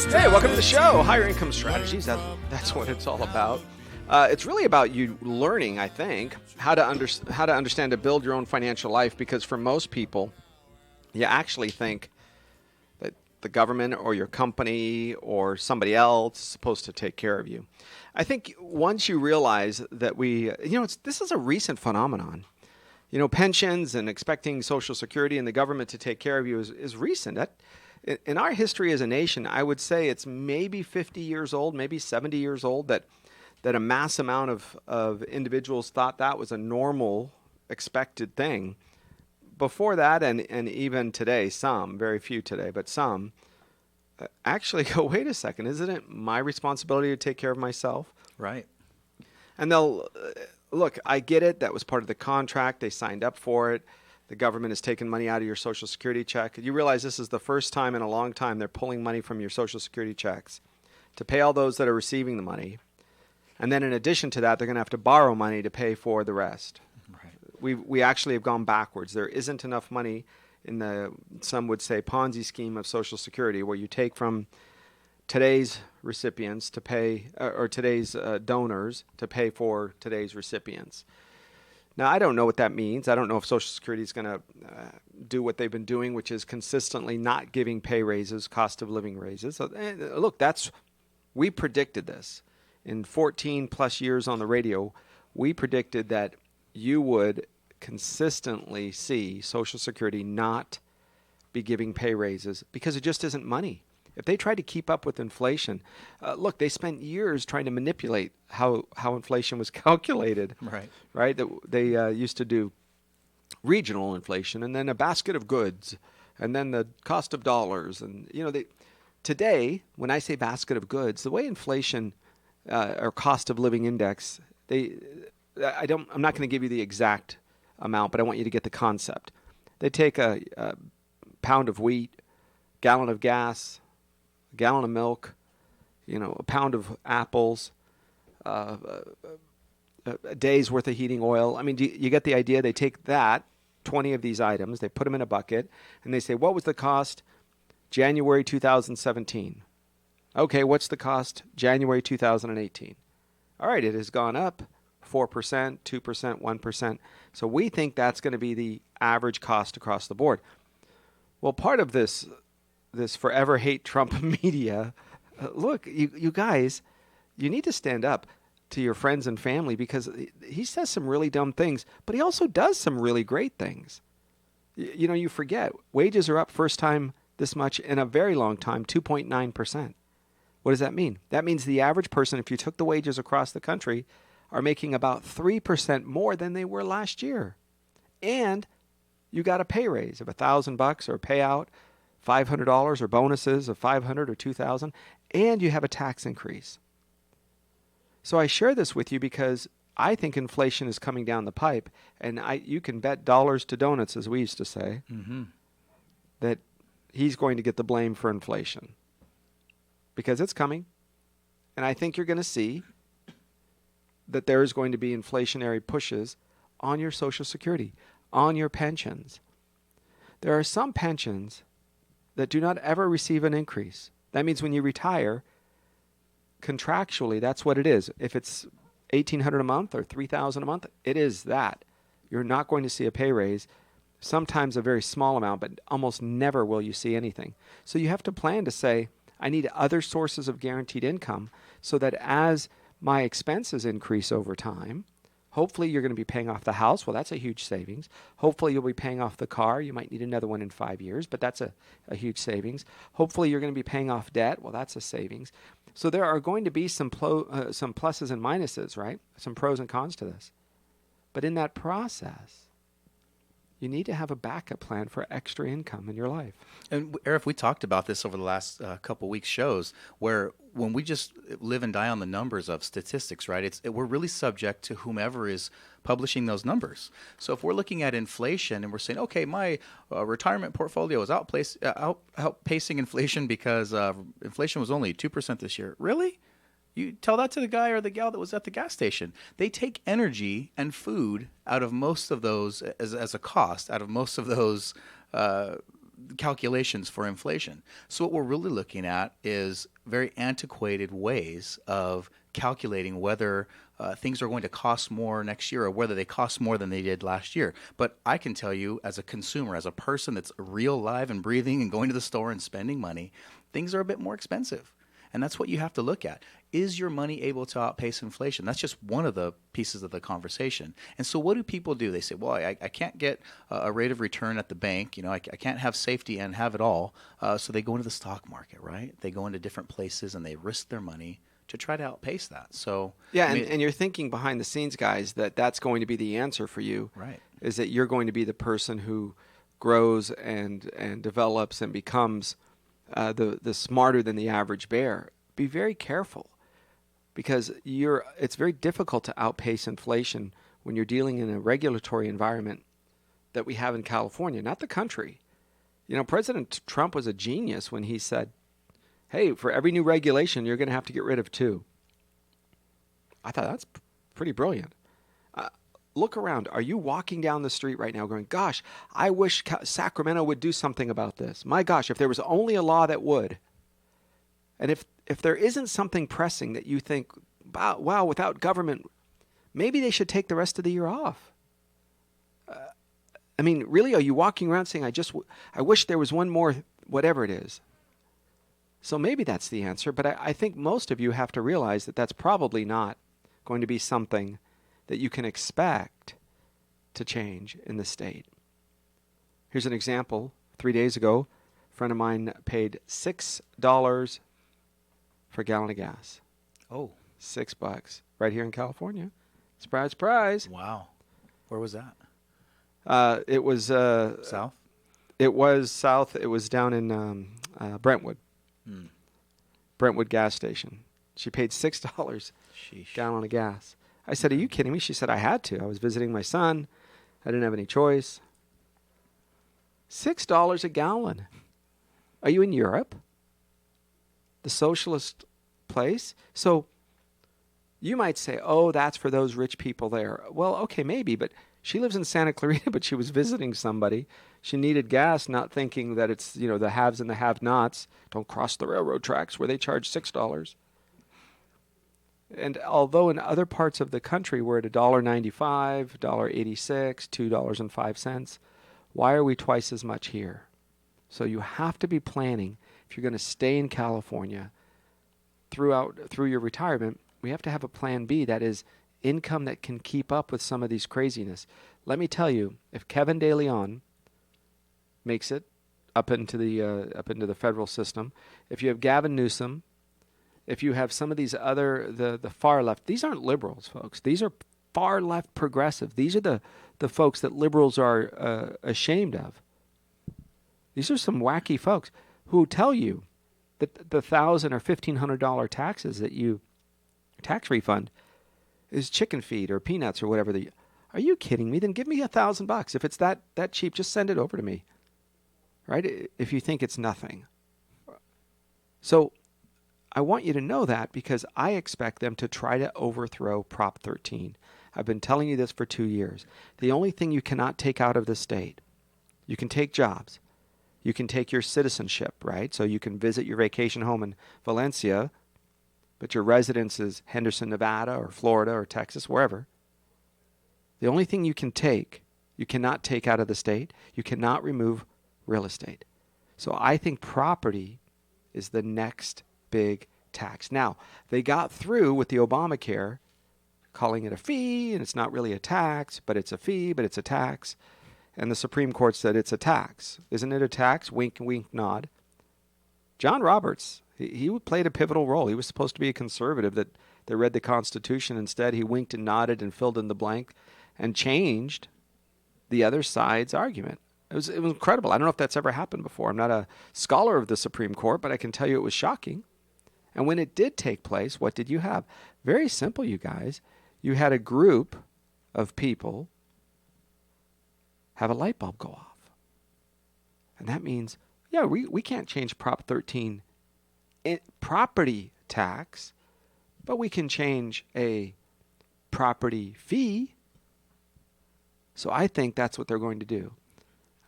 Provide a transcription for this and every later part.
Hey, welcome to the show. Higher Income Strategies. That's what it's all about. It's really about you learning, I think, how to understand to build your own financial life. Because for most people, you actually think that the government or your company or somebody else is supposed to take care of you. I think once you realize that this is a recent phenomenon. Pensions and expecting Social Security and the government to take care of you is recent. In our history as a nation, I would say it's maybe 50 years old, maybe 70 years old, that a mass amount of individuals thought that was a normal, expected thing. Before that, and even today, some, very few today, but some, actually go, wait a second, isn't it my responsibility to take care of myself? Right. And they'll, look, I get it. That was part of the contract. They signed up for it. The government has taken money out of your Social Security check. You realize this is the first time in a long time they're pulling money from your Social Security checks to pay all those that are receiving the money. And then in addition to that, they're going to have to borrow money to pay for the rest. Right. We actually have gone backwards. There isn't enough money in the, some would say, Ponzi scheme of Social Security, where you take from today's recipients to pay, or today's donors to pay for today's recipients. Now, I don't know what that means. I don't know if Social Security is going to do what they've been doing, which is consistently not giving pay raises, cost of living raises. So, look, we predicted this. In 14 plus years on the radio, we predicted that you would consistently see Social Security not be giving pay raises because it just isn't money. If they tried to keep up with inflation, look, they spent years trying to manipulate how inflation was calculated. Right. They used to do regional inflation and then a basket of goods and then the cost of dollars. And, today, when I say basket of goods, the way inflation or cost of living index, I'm not going to give you the exact amount, but I want you to get the concept. They take a pound of wheat, gallon of gas, a gallon of milk, a pound of apples, a day's worth of heating oil. I mean, you get the idea? They take that, 20 of these items, they put them in a bucket, and they say, what was the cost January 2017? Okay, what's the cost January 2018? All right, it has gone up 4%, 2%, 1%. So we think that's going to be the average cost across the board. Well, part of this forever hate Trump media, look, you guys, you need to stand up to your friends and family because he says some really dumb things, but he also does some really great things. You forget, wages are up first time this much in a very long time, 2.9%. What does that mean? That means the average person, if you took the wages across the country, are making about 3% more than they were last year. And you got a pay raise of $1,000 or a payout, $500 or bonuses of $500 or $2,000, and you have a tax increase. So I share this with you because I think inflation is coming down the pipe, and you can bet dollars to donuts, as we used to say, that he's going to get the blame for inflation. Because it's coming, and I think you're going to see that there is going to be inflationary pushes on your Social Security, on your pensions. There are some pensions that do not ever receive an increase. That means when you retire, contractually, that's what it is. If it's $1,800 a month or $3,000 a month, it is that. You're not going to see a pay raise. Sometimes a very small amount, but almost never will you see anything. So you have to plan to say, I need other sources of guaranteed income so that as my expenses increase over time, hopefully you're going to be paying off the house. Well, that's a huge savings. Hopefully you'll be paying off the car. You might need another one in 5 years, but that's a huge savings. Hopefully you're going to be paying off debt. Well, that's a savings. So there are going to be some pluses and minuses, right? Some pros and cons to this. But in that process, you need to have a backup plan for extra income in your life. And Arif, we talked about this over the last couple weeks shows where when we just live and die on the numbers of statistics, right, we're really subject to whomever is publishing those numbers. So if we're looking at inflation and we're saying, okay, my retirement portfolio is outpacing inflation because inflation was only 2% this year. Really? You tell that to the guy or the gal that was at the gas station. They take energy and food out of most of those as a cost, out of most of those calculations for inflation. So what we're really looking at is very antiquated ways of calculating whether things are going to cost more next year or whether they cost more than they did last year. But I can tell you, as a consumer, as a person that's real, live, and breathing and going to the store and spending money, things are a bit more expensive. And that's what you have to look at. Is your money able to outpace inflation? That's just one of the pieces of the conversation. And so what do people do? They say, well, I can't get a rate of return at the bank. I can't have safety and have it all. So they go into the stock market, right? They go into different places and they risk their money to try to outpace that. So yeah, and you're thinking behind the scenes, guys, that that's going to be the answer for you. Right. Is that you're going to be the person who grows and develops and becomes the smarter than the average bear. Be very careful, because it's very difficult to outpace inflation when you're dealing in a regulatory environment that we have in California, not the country. President Trump was a genius when he said, hey, for every new regulation, you're going to have to get rid of 2. I thought that's pretty brilliant. Look around. Are you walking down the street right now going, gosh, I wish Sacramento would do something about this. My gosh, if there was only a law that would. And if there isn't something pressing that you think, wow, without government, maybe they should take the rest of the year off. Really, are you walking around saying, I wish there was one more, whatever it is? So maybe that's the answer, but I think most of you have to realize that that's probably not going to be something that you can expect to change in the state. Here's an example. 3 days ago, a friend of mine paid $6 for a gallon of gas. Oh. $6 right here in California. Surprise, surprise. Wow. Where was that? It was south. It was south. It was down in Brentwood. Brentwood gas station. She paid $6 gallon of gas. I said, are you kidding me? She said, I had to. I was visiting my son. I didn't have any choice. $6 a gallon. Are you in Europe? The socialist place? So you might say, oh, that's for those rich people there. Well, okay, maybe, but she lives in Santa Clarita, but she was visiting somebody. She needed gas, not thinking that it's, the haves and the have-nots. Don't cross the railroad tracks where they charge $6. And although in other parts of the country we're at $1.95, $1.86, $2.05, why are we twice as much here? So you have to be planning. If you're going to stay in California through your retirement, we have to have a plan B, that is income that can keep up with some of these craziness. Let me tell you, if Kevin De Leon makes it up into the federal system, if you have Gavin Newsom, if you have some of these other, the far left, these aren't liberals, folks. These are far left progressive. These are the folks that liberals are ashamed of. These are some wacky folks who tell you that the $1,000 or $1,500 taxes that you tax refund is chicken feed or peanuts or whatever. Are you kidding me? Then give me $1,000. If it's that cheap, just send it over to me, right? If you think it's nothing. So I want you to know that, because I expect them to try to overthrow Prop 13. I've been telling you this for 2 years. The only thing you cannot take out of the state, you can take jobs. You can take your citizenship, right? So you can visit your vacation home in Valencia, but your residence is Henderson, Nevada, or Florida, or Texas, wherever. The only thing you cannot take out of the state, you cannot remove real estate. So I think property is the next big tax. Now, they got through with the Obamacare, calling it a fee, and it's not really a tax, but it's a fee, but it's a tax. And the Supreme Court said it's a tax. Isn't it a tax? Wink, wink, nod. John Roberts, he played a pivotal role. He was supposed to be a conservative that read the Constitution. Instead, he winked and nodded and filled in the blank and changed the other side's argument. It was incredible. I don't know if that's ever happened before. I'm not a scholar of the Supreme Court, but I can tell you it was shocking. And when it did take place, what did you have? Very simple, you guys. You had a group of people have a light bulb go off. And that means, yeah, we can't change Prop 13 property tax, but we can change a property fee. So I think that's what they're going to do.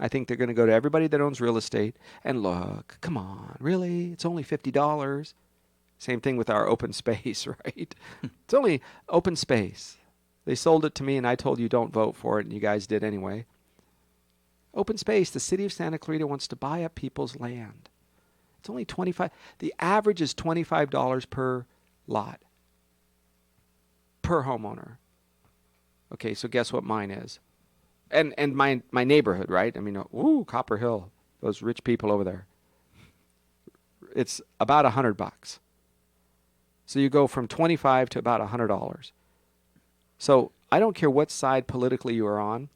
I think they're going to go to everybody that owns real estate and look, come on, really? It's only $50. Same thing with our open space, right? It's only open space. They sold it to me and I told you don't vote for it and you guys did anyway. Open space, the city of Santa Clarita wants to buy up people's land. It's only $25. The average is $25 per lot, per homeowner. Okay, so guess what mine is? And my neighborhood, right? I mean, ooh, Copper Hill, those rich people over there. It's about $100. So you go from 25 to about $100. So I don't care what side politically you are on.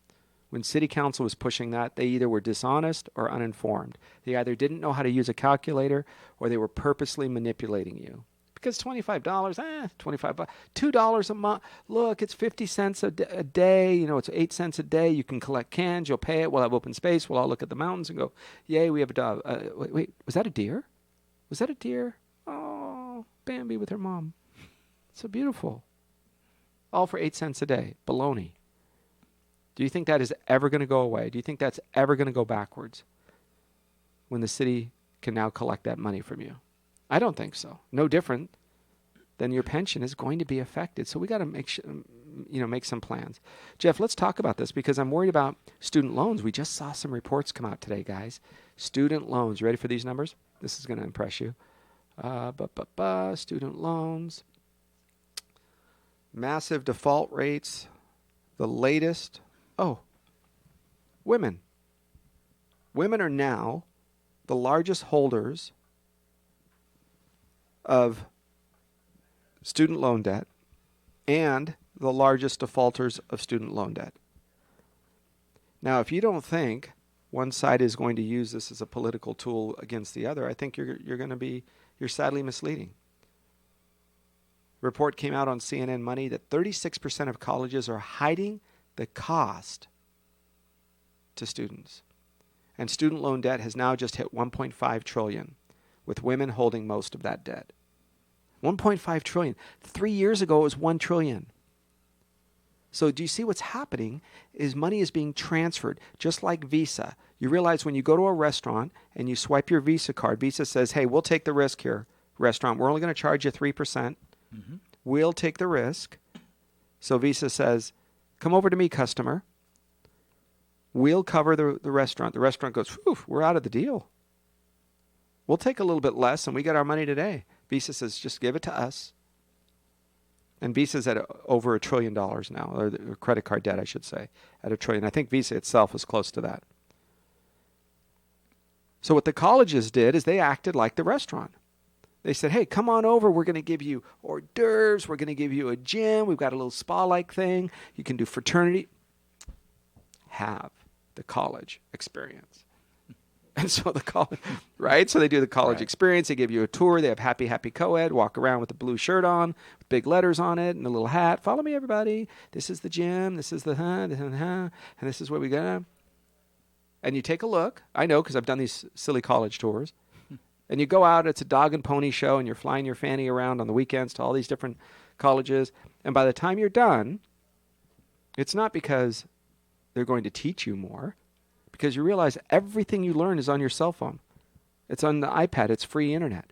When city council was pushing that, they either were dishonest or uninformed. They either didn't know how to use a calculator or they were purposely manipulating you. Because $25, $25, $2 a month. Look, it's 50 cents a day. You know, it's 8 cents a day. You can collect cans. You'll pay it. We'll have open space. We'll all look at the mountains and go, yay, we have a dove. Wait, was that a deer? Was that a deer? Oh, Bambi with her mom. So beautiful. All for 8 cents a day. Baloney. Do you think that is ever going to go away? Do you think that's ever going to go backwards when the city can now collect that money from you? I don't think so. No different than your pension is going to be affected. So we got to make some plans. Jeff, let's talk about this because I'm worried about student loans. We just saw some reports come out today, guys. Student loans. You ready for these numbers? This is going to impress you. Student loans. Massive default rates. The latest. Oh, women. Women are now the largest holders of student loan debt and the largest defaulters of student loan debt. Now, if you don't think one side is going to use this as a political tool against the other, I think you're sadly misleading. Report came out on CNN Money that 36% of colleges are hiding the cost to students. And student loan debt has now just hit $1.5 trillion, with women holding most of that debt. $1.5 trillion. 3 years ago, it was $1 trillion. So do you see what's happening is money is being transferred, just like Visa. You realize when you go to a restaurant and you swipe your Visa card, Visa says, hey, we'll take the risk here, restaurant. We're only going to charge you 3%. Mm-hmm. We'll take the risk. So Visa says, come over to me, customer. We'll cover the restaurant. The restaurant goes, whew, we're out of the deal. We'll take a little bit less and we get our money today. Visa says, just give it to us. And Visa's at over $1 trillion now, or the credit card debt, I should say, at $1 trillion. I think Visa itself is close to that. So what the colleges did is they acted like the restaurant. They said, hey, come on over. We're going to give you hors d'oeuvres. We're going to give you a gym. We've got a little spa-like thing. You can do fraternity. Have the college experience. And so the college, right? So they do the college experience. They give you a tour. They have happy co-ed. Walk around with a blue shirt on, with big letters on it, and a little hat. Follow me, everybody. This is the gym. This is the and this is where we go. And you take a look. I know because I've done these silly college tours. And you go out. It's a dog and pony show, and you're flying your fanny around on the weekends to all these different colleges. And by the time you're done, it's not because they're going to teach you more. Because you realize everything you learn is on your cell phone. It's on the iPad. It's free internet.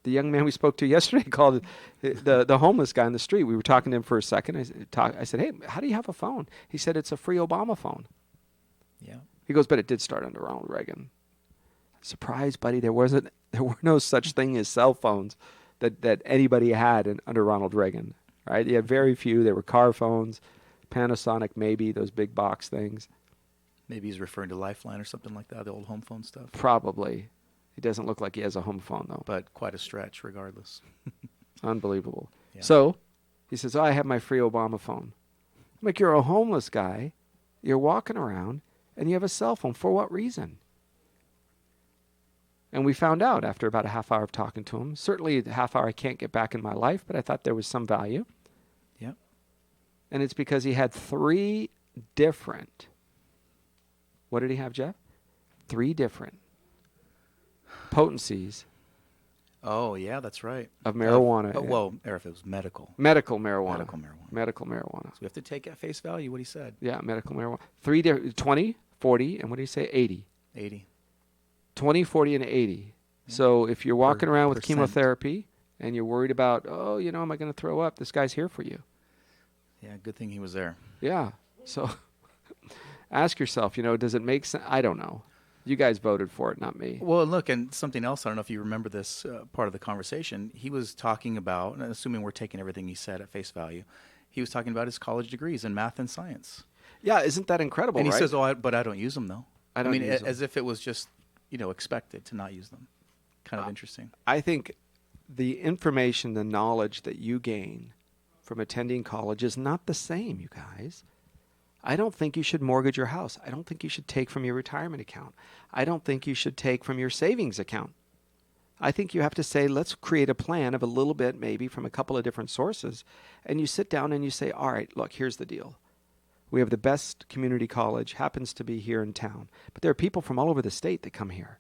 The young man we spoke to yesterday called the homeless guy on the street. We were talking to him for a second. I said, hey, how do you have a phone? He said, it's a free Obama phone. Yeah. He goes, but it did start under Ronald Reagan. Surprise, buddy. There were no such thing as cell phones that anybody had under Ronald Reagan. Right? You had very few. There were car phones, Panasonic maybe, those big box things. Maybe he's referring to Lifeline or something like that, the old home phone stuff. Probably. He doesn't look like he has a home phone, though. But quite a stretch, regardless. Unbelievable. Yeah. So he says, I have my free Obama phone. I'm like, you're a homeless guy. You're walking around, and you have a cell phone. For what reason? And we found out after about a half hour of talking to him. Certainly the half hour I can't get back in my life, but I thought there was some value. Yep. And it's because he had 3 different... What did he have, Jeff? 3 different potencies. Oh, yeah, that's right. Of marijuana. Well, Arif, it was medical. Medical marijuana. Medical marijuana. Medical marijuana. So we have to take at face value what he said. Yeah, medical marijuana. 20, 40, and what do you say? 80. 80. 20, 40, and 80. Yeah. So if you're walking around with percent. chemotherapy and you're worried about, oh, am I going to throw up? This guy's here for you. Yeah, good thing he was there. Yeah. So ask yourself, does it make sense? I don't know. You guys voted for it, not me. Well, look, and something else, I don't know if you remember this part of the conversation. He was talking about, and assuming we're taking everything he said at face value, he was talking about his college degrees in math and science. Yeah, isn't that incredible, and he right? says, but I don't use them, though. I mean, use them. As if it was just, expected to not use them. Kind of interesting. I think the information, the knowledge that you gain from attending college is not the same, you guys. I don't think you should mortgage your house. I don't think you should take from your retirement account. I don't think you should take from your savings account. I think you have to say, let's create a plan of a little bit, maybe from a couple of different sources. And you sit down and you say, all right, look, here's the deal. We have the best community college, happens to be here in town. But there are people from all over the state that come here.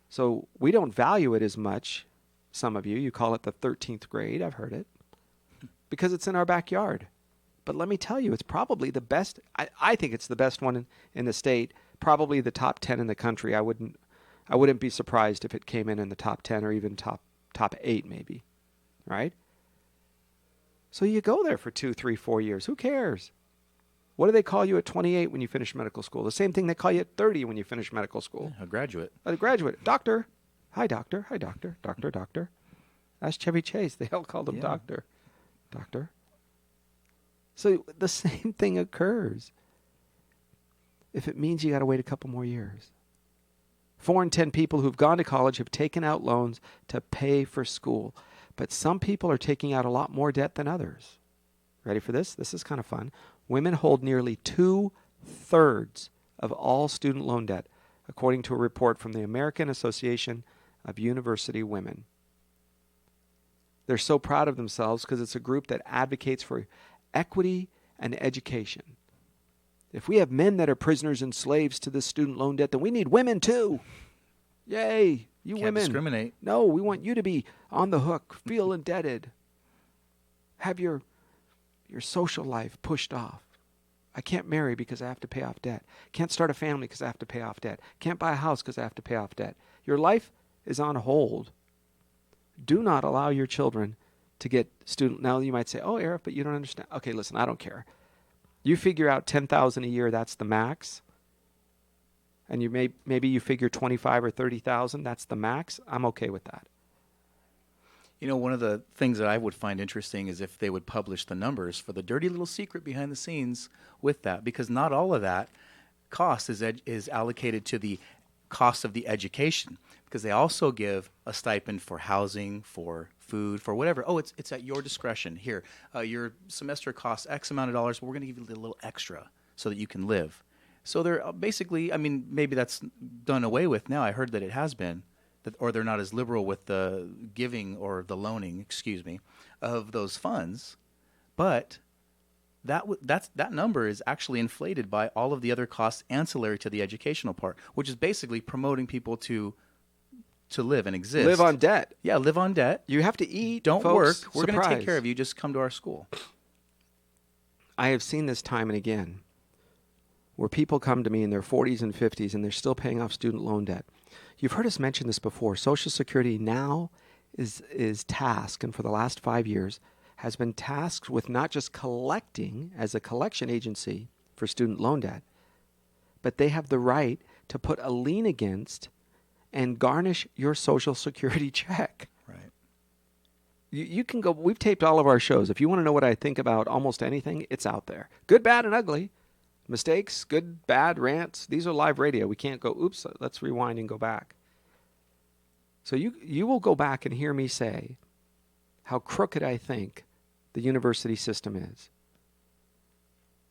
So we don't value it as much. Some of you call it the 13th grade. I've heard it. Because it's in our backyard. But let me tell you, it's probably the best. I think it's the best one in the state. Probably the top 10 in the country. I wouldn't be surprised if it came in the top 10 or even top 8 maybe. Right? So you go there for 2, 3, 4 years. Who cares? What do they call you at 28 when you finish medical school? The same thing they call you at 30 when you finish medical school. A graduate. A graduate. Doctor. Hi, doctor. Hi, doctor. Doctor, doctor. Ask Chevy Chase. They all called him doctor. Doctor. So the same thing occurs if it means you got to wait a couple more years. 4 in 10 people who've gone to college have taken out loans to pay for school. But some people are taking out a lot more debt than others. Ready for this? This is kind of fun. Women hold nearly 2/3 of all student loan debt, according to a report from the American Association of University Women. They're so proud of themselves because it's a group that advocates for equity and education. If we have men that are prisoners and slaves to this student loan debt, then we need women too. Yay, you Can't women. discriminate. No, we want you to be on the hook, feel indebted. Have your social life pushed off. I can't marry because I have to pay off debt. Can't start a family because I have to pay off debt. Can't buy a house because I have to pay off debt. Your life is on hold. Do not allow your children to get student. Now you might say, oh, Arif, but you don't understand. Okay, listen, I don't care. You figure out $10,000 a year, that's the max. And maybe you figure 25 or 30,000, that's the max. I'm okay with that. One of the things that I would find interesting is if they would publish the numbers for the dirty little secret behind the scenes with that, because not all of that cost is allocated to the cost of the education, because they also give a stipend for housing, for food, for whatever. Oh, it's at your discretion. Here, your semester costs X amount of dollars, but we're going to give you a little extra so that you can live. So they're basically, maybe that's done away with now. I heard that it has been. Or they're not as liberal with the giving or the loaning, of those funds. But that number is actually inflated by all of the other costs ancillary to the educational part, which is basically promoting people to live and exist. Live on debt. Yeah, live on debt. You have to eat. Don't folks. work. We're going to take Surprise. care of you. Just come to our school. I have seen this time and again where people come to me in their 40s and 50s and they're still paying off student loan debt. You've heard us mention this before. Social Security now is tasked, and for the last 5 years, has been tasked with not just collecting as a collection agency for student loan debt, but they have the right to put a lien against and garnish your Social Security check. Right. You can go, we've taped all of our shows. If you want to know what I think about almost anything, it's out there. Good, bad, and ugly. Mistakes, good, bad, rants. These are live radio. We can't go, oops, let's rewind and go back. So you will go back and hear me say how crooked I think the university system is.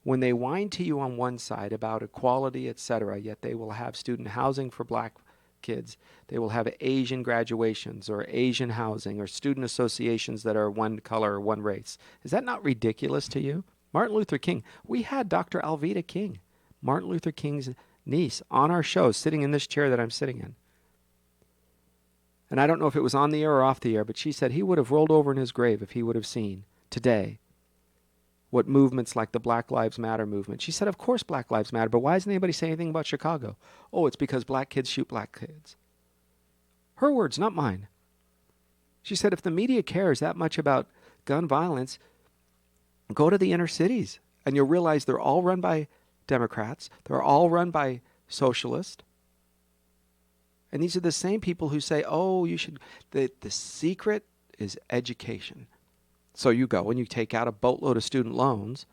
When they whine to you on one side about equality, etc., yet they will have student housing for black kids. They will have Asian graduations or Asian housing or student associations that are one color or one race. Is that not ridiculous to you? Martin Luther King. We had Dr. Alveda King, Martin Luther King's niece, on our show, sitting in this chair that I'm sitting in. And I don't know if it was on the air or off the air, but she said he would have rolled over in his grave if he would have seen today what movements like the Black Lives Matter movement. She said, of course Black Lives Matter, but why doesn't anybody say anything about Chicago? Oh, it's because black kids shoot black kids. Her words, not mine. She said, if the media cares that much about gun violence, go to the inner cities and you'll realize they're all run by Democrats. They're all run by socialists. And these are the same people who say, oh, you should, the secret is education. So you go and you take out a boatload of student loans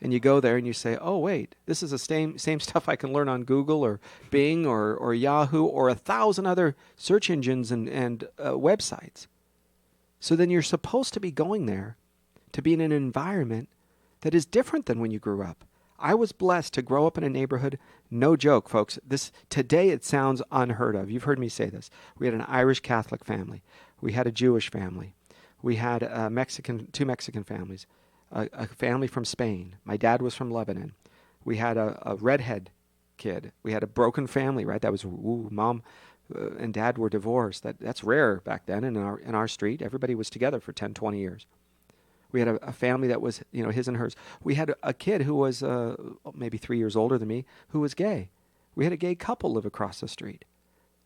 and you go there and you say, oh, wait, this is the same stuff I can learn on Google or Bing or Yahoo or 1,000 other search engines and websites. So then you're supposed to be going there to be in an environment that is different than when you grew up. I was blessed to grow up in a neighborhood, no joke, folks. Today it sounds unheard of. You've heard me say this. We had an Irish Catholic family. We had a Jewish family. We had two Mexican families, a family from Spain. My dad was from Lebanon. We had a redhead kid. We had a broken family, right? That was, mom and dad were divorced. That's rare back then in our street. Everybody was together for 10, 20 years. We had a family that was, his and hers. We had a kid who was maybe 3 years older than me who was gay. We had a gay couple live across the street.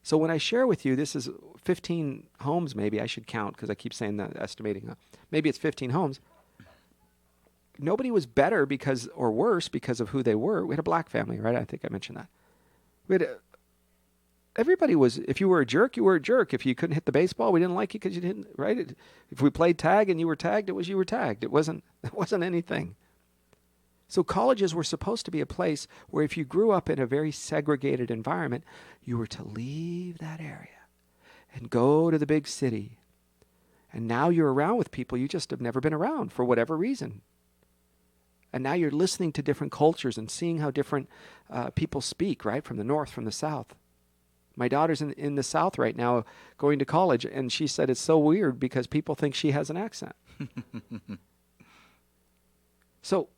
So when I share with you, this is 15 homes maybe. I should count because I keep saying that, estimating. Maybe it's 15 homes. Nobody was better or worse because of who they were. We had a black family, right? I think I mentioned that. Everybody was, if you were a jerk, you were a jerk. If you couldn't hit the baseball, we didn't like you because you didn't, right? If we played tag and you were tagged, you were tagged. It wasn't anything. So colleges were supposed to be a place where if you grew up in a very segregated environment, you were to leave that area and go to the big city. And now you're around with people you just have never been around for whatever reason. And now you're listening to different cultures and seeing how different people speak, right? From the north, from the south. My daughter's in the South right now going to college, and she said it's so weird because people think she has an accent. So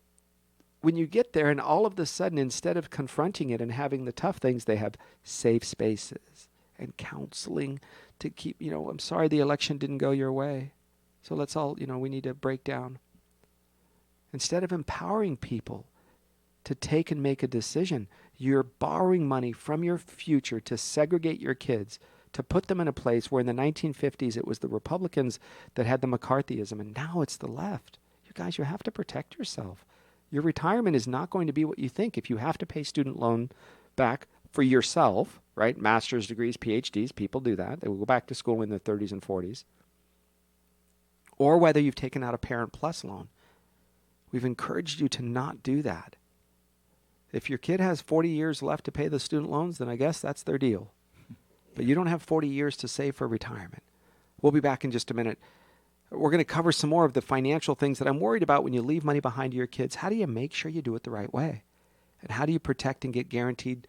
when you get there and all of a sudden, instead of confronting it and having the tough things, they have safe spaces and counseling to keep, I'm sorry the election didn't go your way. So let's all, we need to break down. Instead of empowering people to take and make a decision, you're borrowing money from your future to segregate your kids, to put them in a place where in the 1950s it was the Republicans that had the McCarthyism, and now it's the left. You guys, you have to protect yourself. Your retirement is not going to be what you think. If you have to pay student loan back for yourself, right? Master's degrees, PhDs, people do that. They will go back to school in their 30s and 40s. Or whether you've taken out a Parent Plus loan. We've encouraged you to not do that. If your kid has 40 years left to pay the student loans, then I guess that's their deal. But you don't have 40 years to save for retirement. We'll be back in just a minute. We're going to cover some more of the financial things that I'm worried about when you leave money behind your kids. How do you make sure you do it the right way? And how do you protect and get guaranteed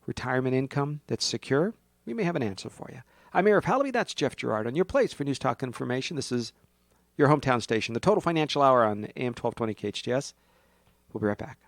retirement income that's secure? We may have an answer for you. I'm Arif Halaby. That's Jeff Gerard on your place for News Talk Information. This is your hometown station, the Total Financial Hour on AM 1220 KHTS. We'll be right back.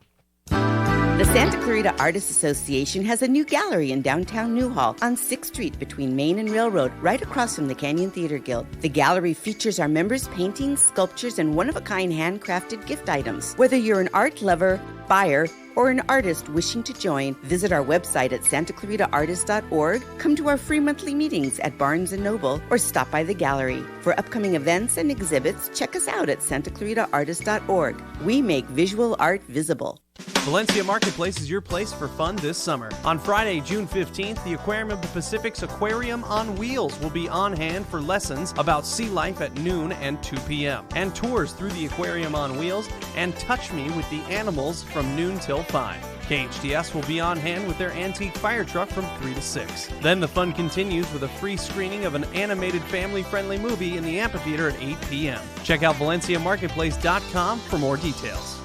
The Santa Clarita Artists Association has a new gallery in downtown Newhall on 6th Street between Main and Railroad, right across from the Canyon Theater Guild. The gallery features our members' paintings, sculptures, and one-of-a-kind handcrafted gift items. Whether you're an art lover, buyer, or an artist wishing to join, visit our website at santaclaritaartist.org, come to our free monthly meetings at Barnes & Noble, or stop by the gallery. For upcoming events and exhibits, check us out at santaclaritaartist.org. We make visual art visible. Valencia Marketplace is your place for fun this summer. On Friday, June 15th, the Aquarium of the Pacific's Aquarium on Wheels will be on hand for lessons about sea life at noon and 2 p.m. and tours through the Aquarium on Wheels and Touch Me with the Animals from noon till 5. KHTS will be on hand with their antique fire truck from 3 to 6. Then the fun continues with a free screening of an animated family-friendly movie in the amphitheater at 8 p.m. Check out ValenciaMarketplace.com for more details.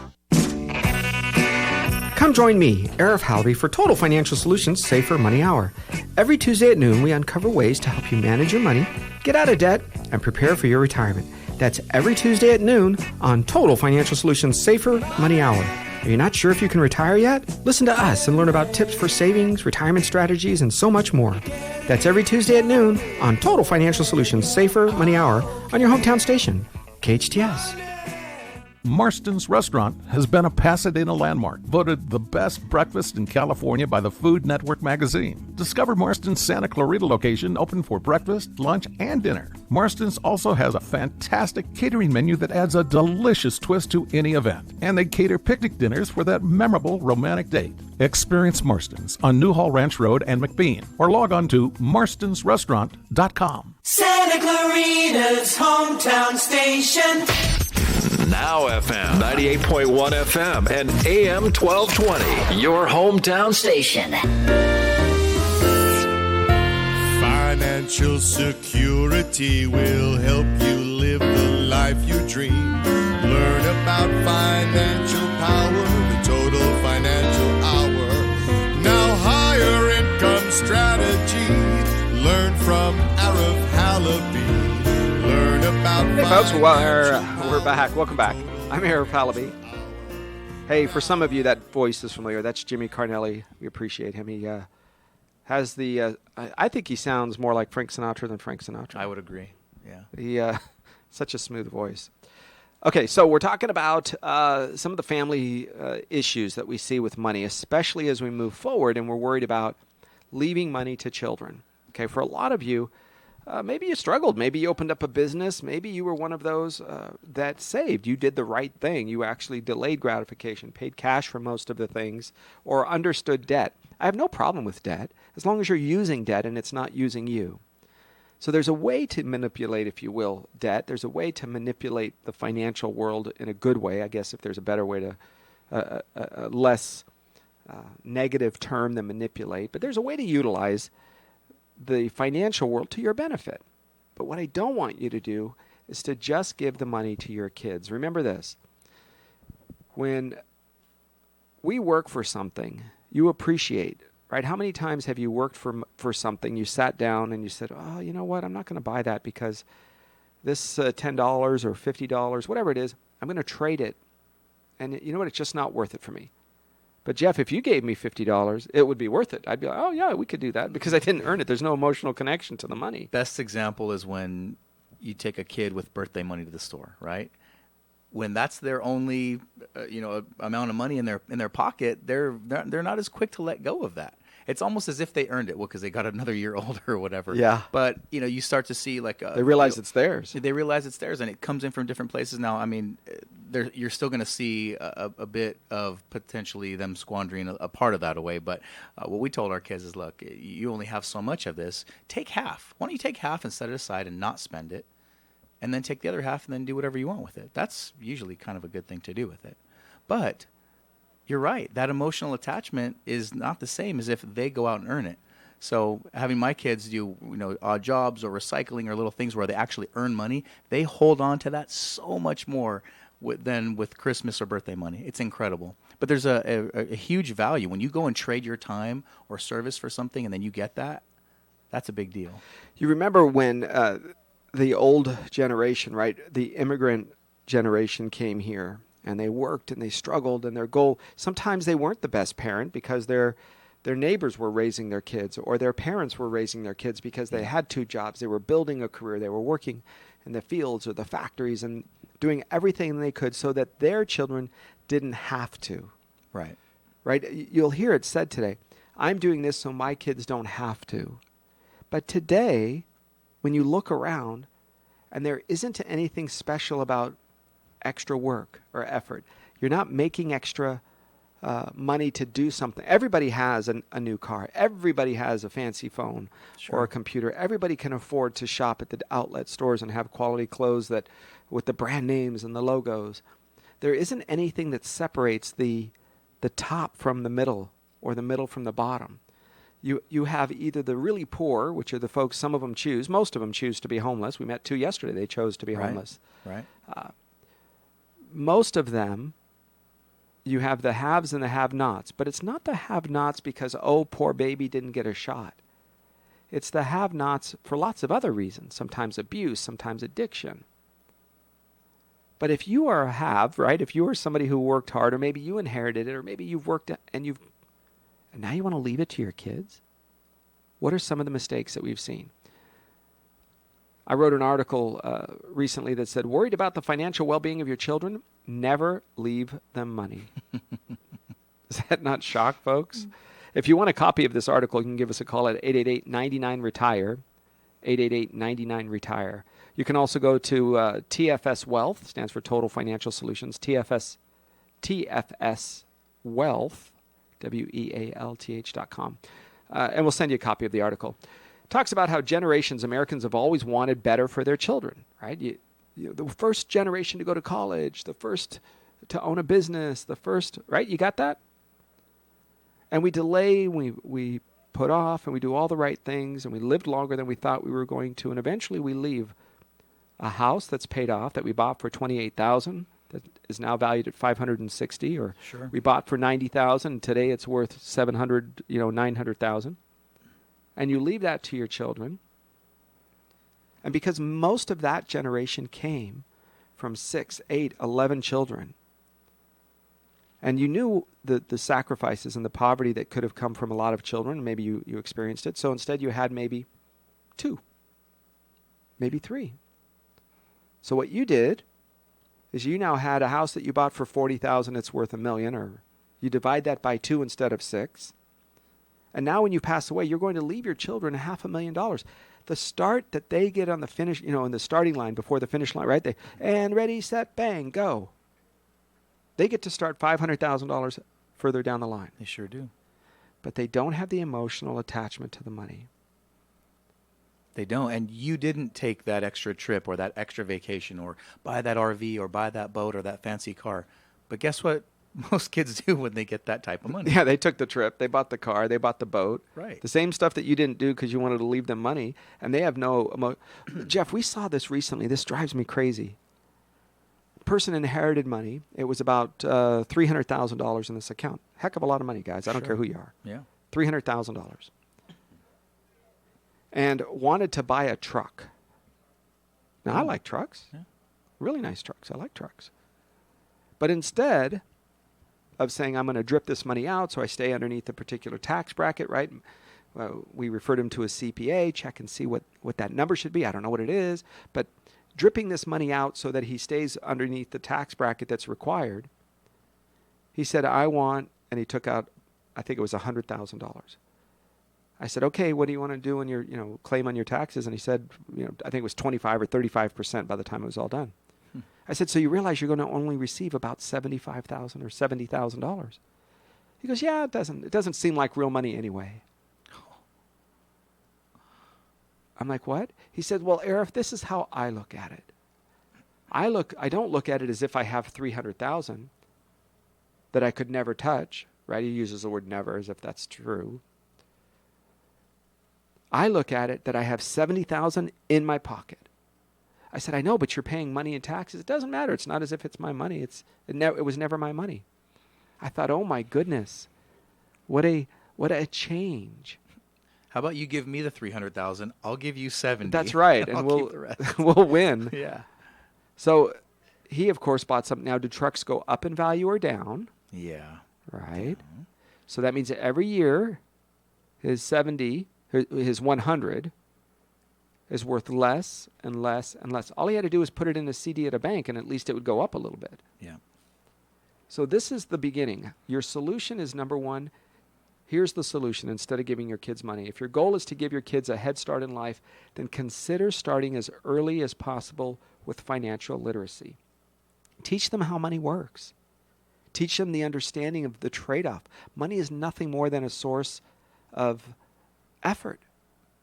Come join me, Arif Halaby, for Total Financial Solutions Safer Money Hour. Every Tuesday at noon, we uncover ways to help you manage your money, get out of debt, and prepare for your retirement. That's every Tuesday at noon on Total Financial Solutions Safer Money Hour. Are you not sure if you can retire yet? Listen to us and learn about tips for savings, retirement strategies, and so much more. That's every Tuesday at noon on Total Financial Solutions Safer Money Hour on your hometown station, KHTS. Marston's Restaurant has been a Pasadena landmark, voted the best breakfast in California by the Food Network magazine. Discover Marston's Santa Clarita location, open for breakfast, lunch, and dinner. Marston's also has a fantastic catering menu that adds a delicious twist to any event. And they cater picnic dinners for that memorable romantic date. Experience Marston's on Newhall Ranch Road and McBean, or log on to marstonsrestaurant.com. Santa Clarita's hometown station. Now FM 98.1 FM and AM 1220. Your hometown station. Financial security will help you live the life you dream. Learn about financial power, the total financial hour. Now higher income strategy. Learn from Arif Halaby. Learn about Hey folks, we're back. Welcome back. I'm Arif Halaby. Hey, for some of you that voice is familiar. That's Jimmy Carnelli. We appreciate him. He has the I think he sounds more like Frank Sinatra than Frank Sinatra. I would agree. Yeah. He such a smooth voice. Okay, so we're talking about some of the family issues that we see with money, especially as we move forward and we're worried about leaving money to children. Okay, for a lot of you, maybe you struggled. Maybe you opened up a business. Maybe you were one of those that saved. You did the right thing. You actually delayed gratification, paid cash for most of the things, or understood debt. I have no problem with debt as long as you're using debt and it's not using you. So there's a way to manipulate, if you will, debt. There's a way to manipulate the financial world in a good way, I guess, if there's a better way to, a less negative term than manipulate. But there's a way to utilize the financial world to your benefit. But what I don't want you to do is to just give the money to your kids. Remember this. When we work for something, you appreciate, right? How many times have you worked for something, you sat down and you said, oh, you know what, I'm not going to buy that because this $10 or $50, whatever it is, I'm going to trade it. And you know what, it's just not worth it for me. But Jeff, if you gave me $50, it would be worth it. I'd be like, oh yeah, we could do that because I didn't earn it. There's no emotional connection to the money. Best example is when you take a kid with birthday money to the store, right? When that's their only, amount of money in their pocket, they're not as quick to let go of that. It's almost as if they earned it, because they got another year older or whatever. Yeah. But you start to see they realize it's theirs. They realize it's theirs, and it comes in from different places. Now, I mean, you're still going to see a bit of potentially them squandering a part of that away. But what we told our kids is, look, you only have so much of this. Take half. Why don't you take half and set it aside and not spend it? And then take the other half and then do whatever you want with it. That's usually kind of a good thing to do with it. But you're right. That emotional attachment is not the same as if they go out and earn it. So having my kids do, odd jobs or recycling or little things where they actually earn money, they hold on to that so much more than with Christmas or birthday money. It's incredible. But there's a huge value. When you go and trade your time or service for something and then you get that, that's a big deal. You remember when the old generation, right, the immigrant generation came here and they worked and they struggled, and their goal, sometimes they weren't the best parent because their neighbors were raising their kids, or their parents were raising their kids because they had two jobs. They were building a career. They were working in the fields or the factories and doing everything they could so that their children didn't have to. Right. Right? You'll hear it said today, I'm doing this so my kids don't have to. But today, when you look around, and there isn't anything special about extra work or effort. You're not making extra money to do something. Everybody has a new car. Everybody has a fancy phone or a computer. Everybody can afford to shop at the outlet stores and have quality clothes that with the brand names and the logos. There isn't anything that separates the top from the middle or the middle from the bottom. You have either the really poor, which are the folks, some of them choose, most of them choose to be homeless. We met two yesterday. They chose to be homeless. Right. Most of them, you have the haves and the have-nots. But it's not the have-nots because, oh, poor baby didn't get a shot. It's the have-nots for lots of other reasons, sometimes abuse, sometimes addiction. But if you are a have, right, if you are somebody who worked hard, or maybe you inherited it, or maybe you've worked and now you want to leave it to your kids? What are some of the mistakes that we've seen? I wrote an article recently that said, worried about the financial well-being of your children? Never leave them money. Is that not shock, folks? If you want a copy of this article, you can give us a call at 888-99-RETIRE, 888-99-RETIRE. You can also go to TFS Wealth, stands for Total Financial Solutions, TFS Wealth, WEALTH.com. And we'll send you a copy of the article. Talks about how generations, Americans have always wanted better for their children, right? The first generation to go to college, the first to own a business, the first, right? You got that? And we delay, we put off, and we do all the right things, and we lived longer than we thought we were going to, and eventually we leave a house that's paid off that we bought for $28,000 that is now valued at $560,000, or Sure. we bought for $90,000 and today it's worth $900,000, and you leave that to your children. And because most of that generation came from 6, 8, 11 children, and you knew the sacrifices and the poverty that could have come from a lot of children. Maybe you experienced it. So instead you had maybe 2, maybe 3. So what you did is you now had a house that you bought for $40,000, it's worth $1 million, or you divide that by 2 instead of 6. And now when you pass away, you're going to leave your children $500,000. The start that they get on the finish, in the starting line before the finish line, right? And ready, set, bang, go. They get to start $500,000 further down the line. They sure do. But they don't have the emotional attachment to the money. They don't. And you didn't take that extra trip or that extra vacation or buy that RV or buy that boat or that fancy car. But guess what most kids do when they get that type of money? Yeah, they took the trip. They bought the car. They bought the boat. Right. The same stuff that you didn't do because you wanted to leave them money. And they have no Jeff, we saw this recently. This drives me crazy. Person inherited money. It was about $300,000 in this account. Heck of a lot of money, guys. I don't care who you are. Yeah. $300,000. And wanted to buy a truck. Now, I like trucks. Yeah. Really nice trucks. I like trucks. But instead of saying, I'm going to drip this money out so I stay underneath a particular tax bracket, right? We referred him to a CPA, check and see what that number should be. I don't know what it is, but dripping this money out so that he stays underneath the tax bracket that's required. He said, and he took out, I think it was $100,000. I said, okay, what do you want to do in your, claim on your taxes? And he said, I think it was 25 or 35% by the time it was all done. I said, so you realize you're going to only receive about $75,000 or $70,000? He goes, yeah, it doesn't seem like real money anyway. I'm like, what? He said, well, Arif, this is how I look at it. I don't look at it as if I have $300,000 that I could never touch, right? He uses the word never as if that's true. I look at it that I have $70,000 in my pocket. I said, I know, but you're paying money in taxes. It doesn't matter. It's not as if it's my money. It was never my money. I thought, oh my goodness, what a change. How about you give me the $300,000? I'll give you $70,000. That's right, and I'll keep the rest. we'll win. Yeah. So he, of course, bought something. Now, do trucks go up in value or down? Yeah. Right. So that means that every year, his 100 is worth less and less and less. All he had to do was put it in a CD at a bank, and at least it would go up a little bit. Yeah. So this is the beginning. Your solution is, number one, here's the solution instead of giving your kids money. If your goal is to give your kids a head start in life, then consider starting as early as possible with financial literacy. Teach them how money works. Teach them the understanding of the trade-off. Money is nothing more than a source of effort.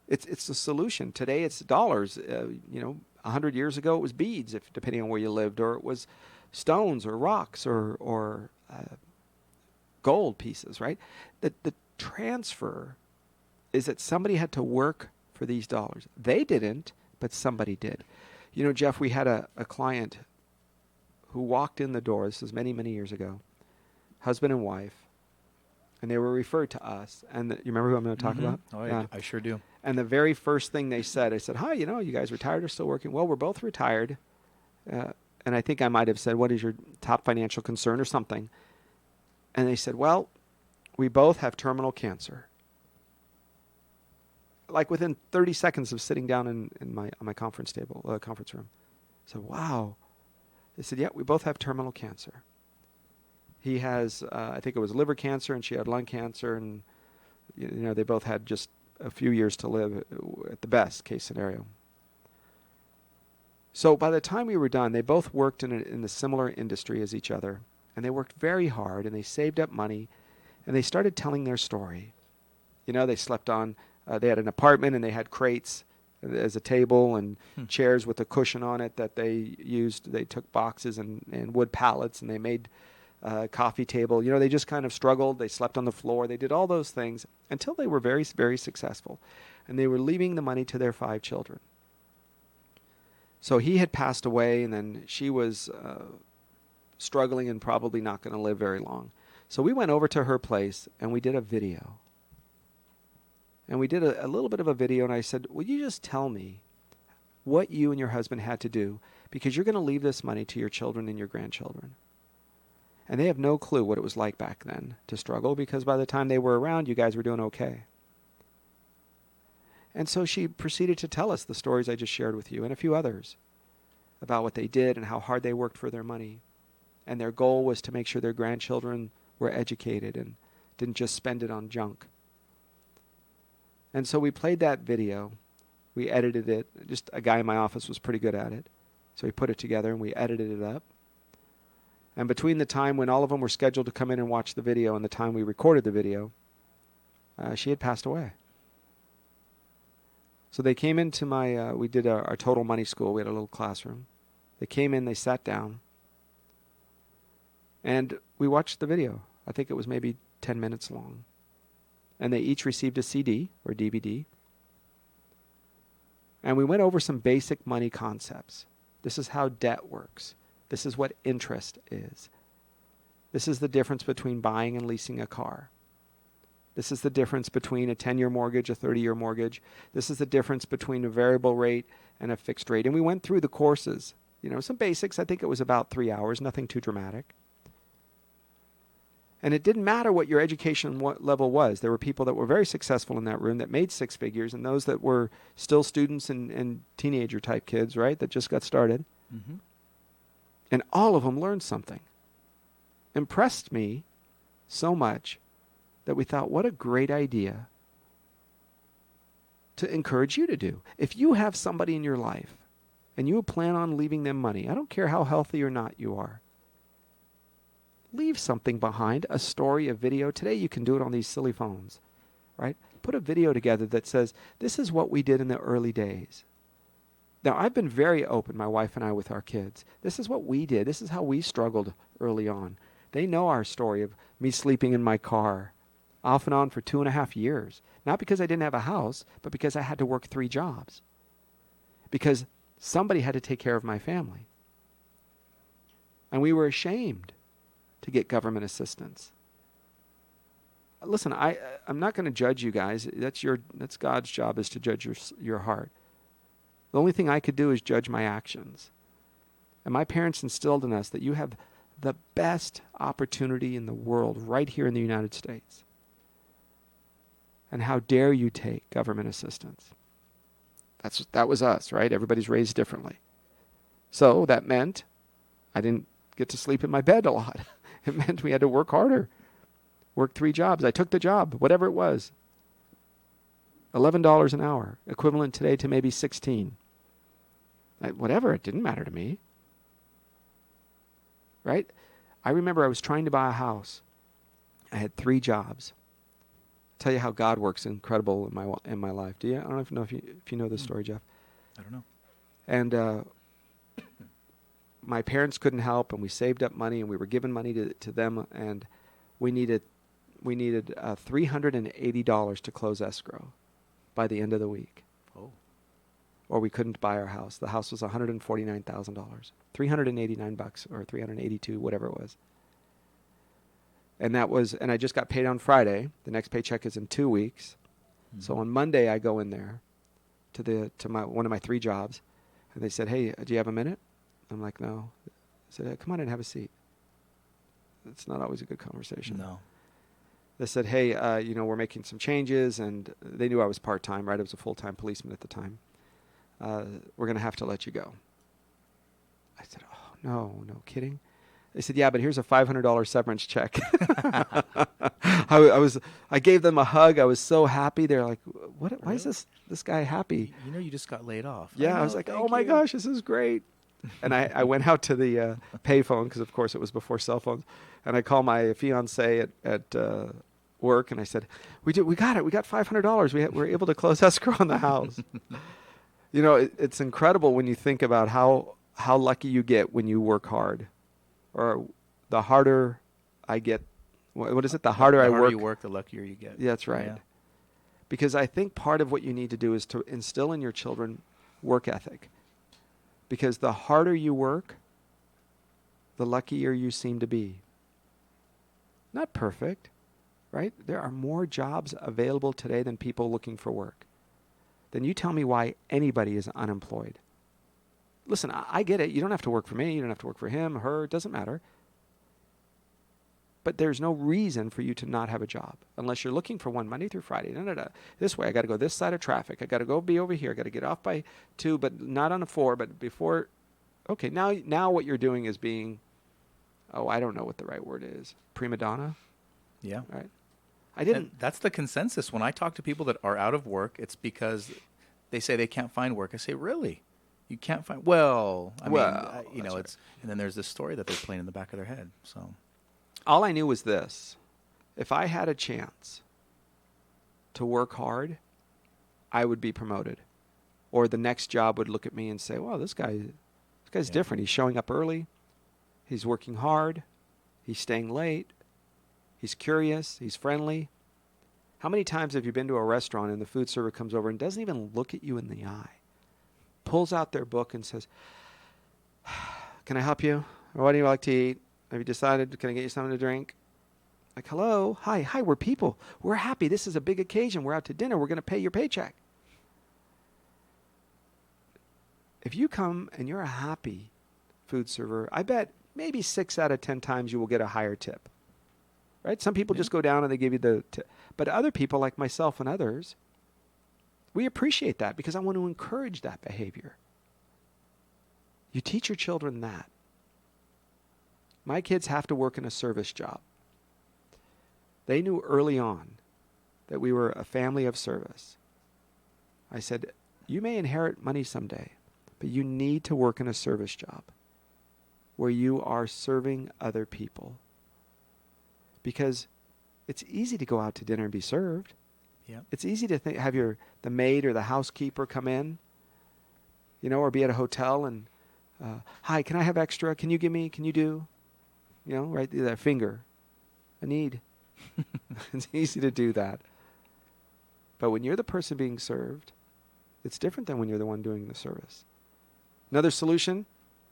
It's the solution. Today it's dollars. 100 years ago it was beads, depending on where you lived, or it was stones or rocks or gold pieces, right? The transfer is that somebody had to work for these dollars. They didn't, but somebody did. Jeff, we had a client who walked in the door. This was many, many years ago. Husband and wife. And they were referred to us. And you remember who I'm going to talk about? Oh, yeah. I sure do. And the very first thing they said, I said, hi, you guys retired or still working? Well, we're both retired. And I think I might have said, what is your top financial concern or something? And they said, well, we both have terminal cancer. like within 30 seconds of sitting down on my conference room. I said, wow. They said, yeah, we both have terminal cancer. He has, I think it was liver cancer, and she had lung cancer, and they both had just a few years to live at the best case scenario. So by the time we were done, they both worked in a similar industry as each other, and they worked very hard, and they saved up money, and they started telling their story. They slept on, they had an apartment, and they had crates as a table and chairs with a cushion on it that they used. They took boxes and wood pallets, and they made coffee table. They just kind of struggled. They slept on the floor. They did all those things until they were very, very successful. And they were leaving the money to their 5 children. So he had passed away, and then she was struggling and probably not going to live very long. So we went over to her place, and we did a video. And we did a little bit of a video, and I said, will you just tell me what you and your husband had to do, because you're going to leave this money to your children and your grandchildren. And they have no clue what it was like back then to struggle, because by the time they were around, you guys were doing okay. And so she proceeded to tell us the stories I just shared with you and a few others about what they did and how hard they worked for their money. And their goal was to make sure their grandchildren were educated and didn't just spend it on junk. And so we played that video. We edited it. Just a guy in my office was pretty good at it. So we put it together and we edited it up. And between the time when all of them were scheduled to come in and watch the video and the time we recorded the video, she had passed away. So they came into we did our total money school. We had a little classroom. They came in, they sat down, and we watched the video. I think it was maybe 10 minutes long. And they each received a CD or DVD. And we went over some basic money concepts. This is how debt works. This is what interest is. This is the difference between buying and leasing a car. This is the difference between a 10-year mortgage, a 30-year mortgage. This is the difference between a variable rate and a fixed rate. And we went through the courses, some basics. I think it was about 3 hours, nothing too dramatic. And it didn't matter what your education level was. There were people that were very successful in that room that made 6 figures, and those that were still students and teenager type kids, right, that just got started. Mm-hmm. And all of them learned something. Impressed me so much that we thought, what a great idea to encourage you to do. If you have somebody in your life and you plan on leaving them money, I don't care how healthy or not you are, leave something behind, a story, a video. Today you can do it on these silly phones, right? Put a video together that says, this is what we did in the early days. Now, I've been very open, my wife and I, with our kids. This is what we did. This is how we struggled early on. They know our story of me sleeping in my car off and on for 2.5 years. Not because I didn't have a house, but because I had to work 3 jobs. Because somebody had to take care of my family. And we were ashamed to get government assistance. Listen, I'm not going to judge you guys. That's God's job, is to judge your heart. The only thing I could do is judge my actions. And my parents instilled in us that you have the best opportunity in the world right here in the United States. And how dare you take government assistance? That was us, right? Everybody's raised differently. So that meant I didn't get to sleep in my bed a lot. It meant we had to work harder. Work 3 jobs. I took the job, whatever it was. $11 an hour, equivalent today to maybe 16. Whatever, it didn't matter to me. Right? I remember I was trying to buy a house. I had 3 jobs. I'll tell you how God works incredible in my life. Do you? I don't know if you know this story, Jeff. I don't know. And my parents couldn't help, and we saved up money, and we were giving money to them, and we needed $380 to close escrow by the end of the week. Oh. Or we couldn't buy our house. The house was $149,000. $389 or $382, whatever it was. And I just got paid on Friday. The next paycheck is in 2 weeks. Mm-hmm. So on Monday I go in there to one of my 3 jobs, and they said, "Hey, do you have a minute?" I'm like, "No." I said, "Come on in, have a seat." It's not always a good conversation. No. They said, hey, we're making some changes, and they knew I was part-time, right? I was a full-time policeman at the time. We're going to have to let you go. I said, oh, no kidding. They said, yeah, but here's a $500 severance check. I gave them a hug. I was so happy. They're like, what? Why is this guy happy? You just got laid off. Yeah, I was like, oh my gosh, this is great. And I went out to the payphone, because of course it was before cell phones, and I called my fiance at work, and I said, we got it. We got $500. We were able to close escrow on the house. It's incredible when you think about how lucky you get when you work hard, or the harder I get. What is it? The harder I work. The harder you work, the luckier you get. Yeah, that's right. Yeah. Because I think part of what you need to do is to instill in your children work ethic. Because the harder you work, the luckier you seem to be. Not perfect, right? There are more jobs available today than people looking for work. Then you tell me why anybody is unemployed. Listen, I get it. You don't have to work for me. You don't have to work for him, her. It doesn't matter. But there's no reason for you to not have a job unless you're looking for one Monday through Friday. No. This way, I got to go this side of traffic. I got to go be over here. I got to get off by 2, but not on a 4, but before. Okay, now what you're doing is being, I don't know what the right word is. Prima donna? Yeah. Right. I didn't. And that's the consensus. When I talk to people that are out of work, it's because they say they can't find work. I say, really? You can't find? Well, I mean, it's, right. And then there's this story that they're playing in the back of their head. So. All I knew was this. If I had a chance to work hard, I would be promoted. Or the next job would look at me and say, wow, this guy's different. He's showing up early. He's working hard. He's staying late. He's curious. He's friendly. How many times have you been to a restaurant and the food server comes over and doesn't even look at you in the eye? Pulls out their book and says, can I help you? Or what do you like to eat? Have you decided, can I get you something to drink? Like, hello, hi, we're people. We're happy. This is a big occasion. We're out to dinner. We're going to pay your paycheck. If you come and you're a happy food server, I bet maybe 6 out of 10 times you will get a higher tip. Right? Some people just go down and they give you the tip. But other people like myself and others, we appreciate that because I want to encourage that behavior. You teach your children that. My kids have to work in a service job. They knew early on that we were a family of service. I said, you may inherit money someday, but you need to work in a service job where you are serving other people. Because it's easy to go out to dinner and be served. Yeah. It's easy to have the maid or the housekeeper come in, or be at a hotel and, hi, can I have extra? Can you do? Right, that finger. I need. It's easy to do that. But when you're the person being served, it's different than when you're the one doing the service. Another solution,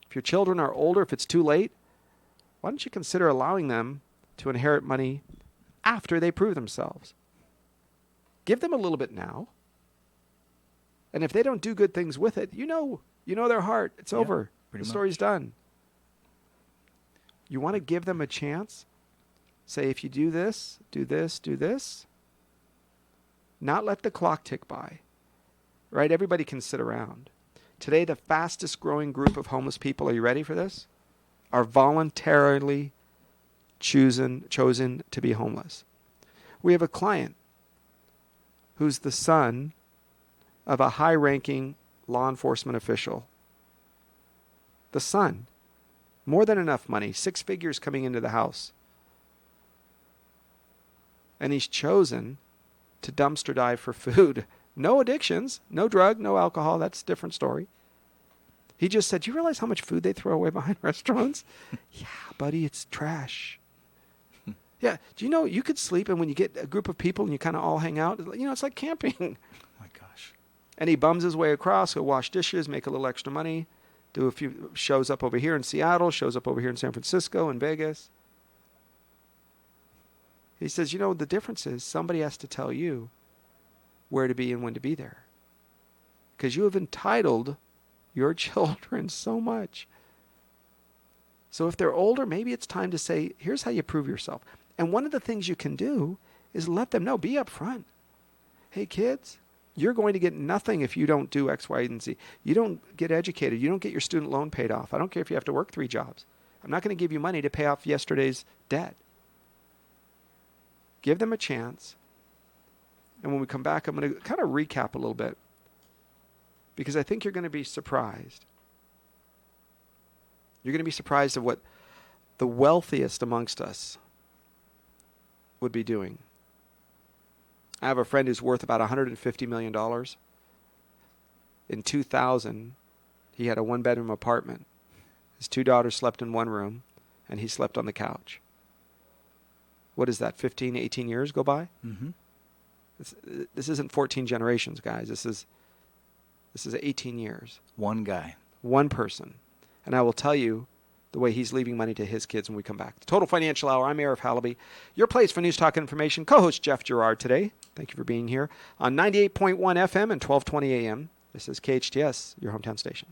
if your children are older, if it's too late, why don't you consider allowing them to inherit money after they prove themselves? Give them a little bit now. And if they don't do good things with it, you know their heart. It's over. The story's done. You want to give them a chance? Say, if you do this, do this, do this. Not let the clock tick by. Right? Everybody can sit around. Today, the fastest growing group of homeless people, are you ready for this? Are voluntarily chosen to be homeless. We have a client who's the son of a high-ranking law enforcement official. The son. More than enough money, 6 figures coming into the house. And he's chosen to dumpster dive for food. No addictions, no drug, no alcohol. That's a different story. He just said, do you realize how much food they throw away behind restaurants? Yeah, buddy, it's trash. Yeah, do you know you could sleep, and when you get a group of people and you kind of all hang out, it's like camping. Oh my gosh. And he bums his way across, he'll wash dishes, make a little extra money, do a few shows up over here in Seattle, shows up over here in San Francisco and Vegas. He says, the difference is somebody has to tell you where to be and when to be there. Because you have entitled your children so much. So if they're older, maybe it's time to say, here's how you prove yourself. And one of the things you can do is let them know, be upfront. Hey, kids, you're going to get nothing if you don't do X, Y, and Z. You don't get educated. You don't get your student loan paid off. I don't care if you have to work 3 jobs. I'm not going to give you money to pay off yesterday's debt. Give them a chance. And when we come back, I'm going to kind of recap a little bit, because I think you're going to be surprised. You're going to be surprised at what the wealthiest amongst us would be doing. I have a friend who's worth about $150 million. In 2000, he had a 1-bedroom apartment. His 2 daughters slept in one room, and he slept on the couch. What is that, 15, 18 years go by? Mm-hmm. This isn't 14 generations, guys. This is 18 years. One guy. One person. And I will tell you the way he's leaving money to his kids when we come back. The Total Financial Hour. I'm Arif Halaby. Your place for News Talk and Information. Co-host Jeff Gerard today. Thank you for being here on 98.1 FM and 1220 AM. This is KHTS, your hometown station.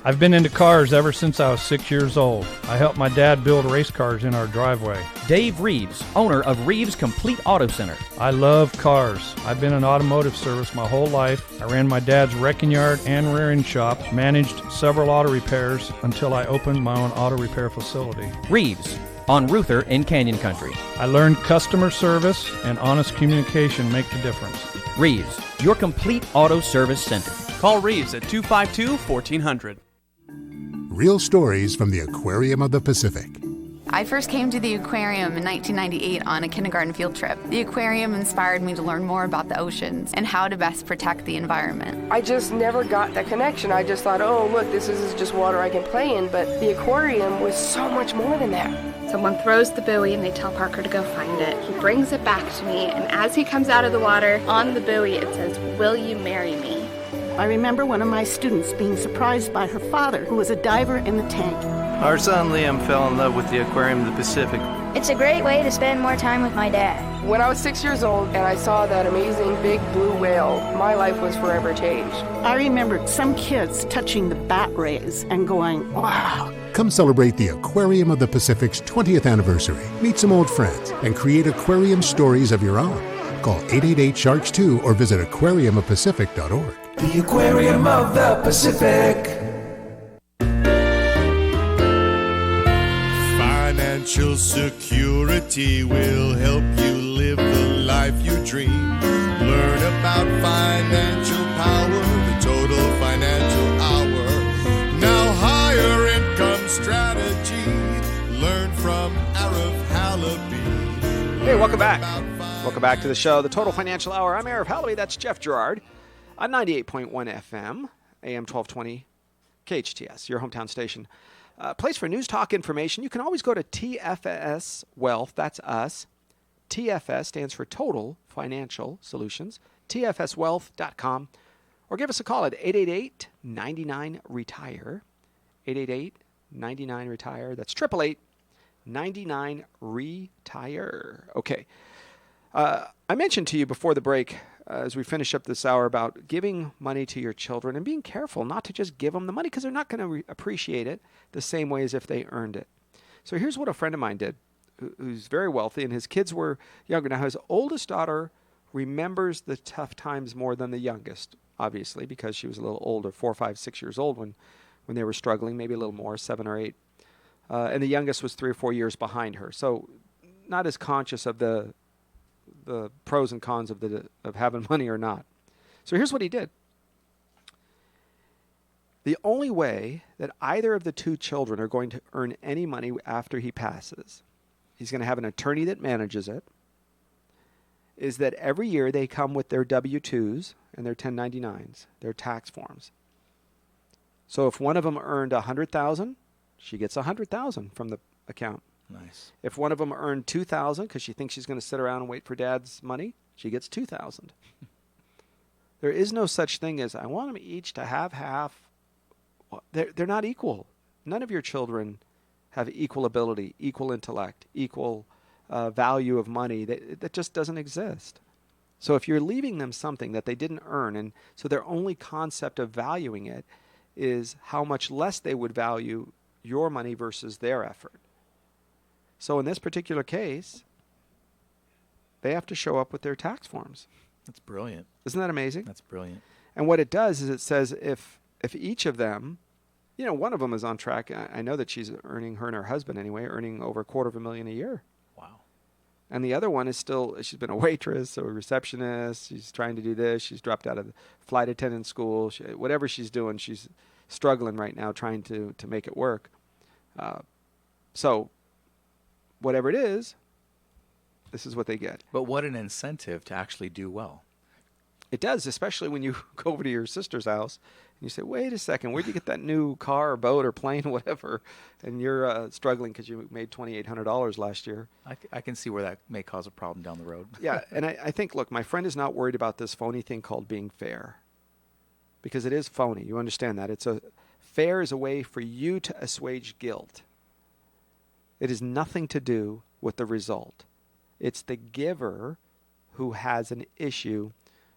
I've been into cars ever since I was 6 years old. I helped my dad build race cars in our driveway. Dave Reeves, owner of Reeves Complete Auto Center. I love cars. I've been in automotive service my whole life. I ran my dad's wrecking yard and rear-end shop, managed several auto repairs until I opened my own auto repair facility. Reeves, on Ruther in Canyon Country. I learned customer service and honest communication make the difference. Reeves, your complete auto service center. Call Reeves at 252-1400. Real stories from the Aquarium of the Pacific. I first came to the aquarium in 1998 on a kindergarten field trip. The aquarium inspired me to learn more about the oceans and how to best protect the environment. I just never got that connection. I just thought, oh, look, this is just water I can play in, but the aquarium was so much more than that. Someone throws the buoy and they tell Parker to go find it. He brings it back to me, and as he comes out of the water, on the buoy it says, "Will you marry me?" I remember one of my students being surprised by her father, who was a diver in the tank. Our son Liam fell in love with the Aquarium of the Pacific. It's a great way to spend more time with my dad. When I was 6 years old and I saw that amazing big blue whale, my life was forever changed. I remember some kids touching the bat rays and going, wow. Come celebrate the Aquarium of the Pacific's 20th anniversary. Meet some old friends and create aquarium stories of your own. Call 888-SHARKS-2 or visit aquariumofpacific.org. The Aquarium of the Pacific. Financial security will help you live the life you dream. Learn about financial power, the Total Financial Hour. Now higher income strategy. Learn from Arif Halaby. Hey, welcome back. Welcome back to the show, the Total Financial Hour. I'm Arif Halaby. That's Jeff Gerard on 98.1 FM, AM 1220, KHTS, your hometown station. Place for news, talk, information. You can always go to TFS Wealth. That's us. TFS stands for Total Financial Solutions. TFSwealth.com. Or give us a call at 888-99-RETIRE. 888-99-RETIRE. That's 888-99-RETIRE. Okay. I mentioned to you before the break, as we finish up this hour, about giving money to your children and being careful not to just give them the money, because they're not going to appreciate it the same way as if they earned it. So here's what a friend of mine did, who's very wealthy, and his kids were younger. Now, his oldest daughter remembers the tough times more than the youngest, obviously, because she was a little older, 4, 5, 6 years old when they were struggling, maybe a little more, 7 or 8. And the youngest was 3 or 4 years behind her. So not as conscious of the pros and cons of having money or not. So here's what he did. The only way that either of the 2 children are going to earn any money after he passes, he's going to have an attorney that manages it, is that every year they come with their W-2s and their 1099s, their tax forms. So if one of them earned $100,000, she gets $100,000 from the account. Nice. If one of them earned $2,000 because she thinks she's going to sit around and wait for dad's money, she gets $2,000. There is no such thing as, I want them each to have half. They're not equal. None of your children have equal ability, equal intellect, equal value of money. That just doesn't exist. So if you're leaving them something that they didn't earn, and so their only concept of valuing it is how much less they would value your money versus their effort. So in this particular case, they have to show up with their tax forms. That's brilliant. Isn't that amazing? That's brilliant. And what it does is it says if each of them, one of them is on track. I know that she's earning, her and her husband anyway, earning over $250,000 a year. Wow. And the other one is still, she's been a waitress or a receptionist. She's trying to do this. She's dropped out of the flight attendant school. Whatever she's doing, she's struggling right now trying to make it work. So whatever it is, this is what they get. But what an incentive to actually do well. It does, especially when you go over to your sister's house and you say, wait a second, where'd you get that new car or boat or plane, whatever? And you're struggling because you made $2,800 last year. I can see where that may cause a problem down the road. Yeah, and I think, look, my friend is not worried about this phony thing called being fair, because it is phony. You understand that. Fair is a way for you to assuage guilt. It has nothing to do with the result. It's the giver who has an issue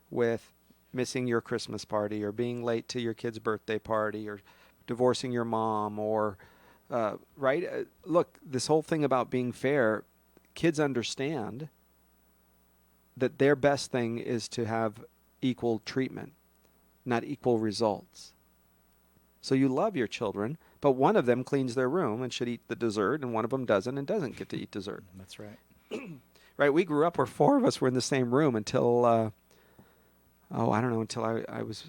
with missing your Christmas party or being late to your kid's birthday party or divorcing your mom or, right? Look, this whole thing about being fair, kids understand that their best thing is to have equal treatment, not equal results. So you love your children, but one of them cleans their room and should eat the dessert, and one of them doesn't and doesn't get to eat dessert. That's right. Right, we grew up where four of us were in the same room until, until I was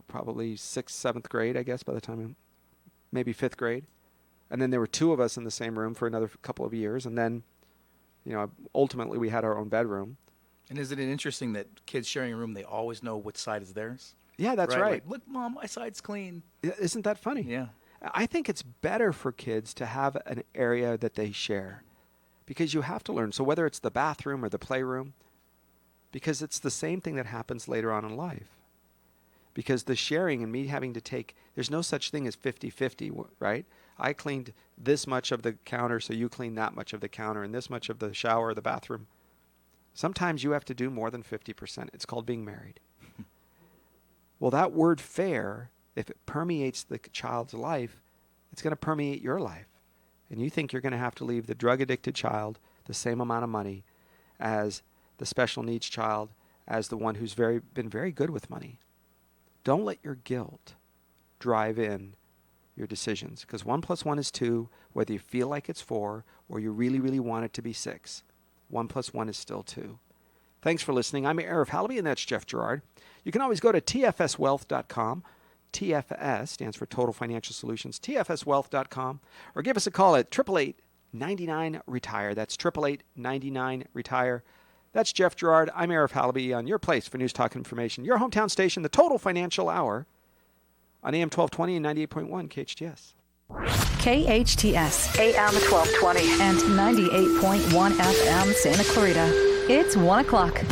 probably 6th, 7th grade, I guess, by the time, maybe 5th grade. And then there were two of us in the same room for another couple of years. And then, ultimately we had our own bedroom. And isn't it interesting that kids sharing a room, they always know which side is theirs? Yeah, that's right. Like, look, Mom, my side's clean. Isn't that funny? Yeah. I think it's better for kids to have an area that they share, because you have to learn. So whether it's the bathroom or the playroom, because it's the same thing that happens later on in life. Because the sharing and me having to take, there's no such thing as 50-50, right? I cleaned this much of the counter, so you clean that much of the counter, and this much of the shower or the bathroom. Sometimes you have to do more than 50%. It's called being married. Well, that word fair, if it permeates the child's life, it's going to permeate your life. And you think you're going to have to leave the drug-addicted child the same amount of money as the special needs child, as the one who's been very good with money. Don't let your guilt drive in your decisions, because 1 + 1 is 2, whether you feel like it's 4 or you really, really want it to be 6. 1 + 1 is still 2. Thanks for listening. I'm Arif Halaby, and that's Jeff Gerard. You can always go to tfswealth.com. TFS stands for Total Financial Solutions, tfswealth.com, or give us a call at 888-99-RETIRE. That's 888-99-RETIRE. That's Jeff Gerard. I'm Arif Halaby on your place for News Talk Information, your hometown station, the Total Financial Hour on AM 1220 and 98.1 KHTS. KHTS, AM 1220 and 98.1 FM Santa Clarita. It's 1 o'clock.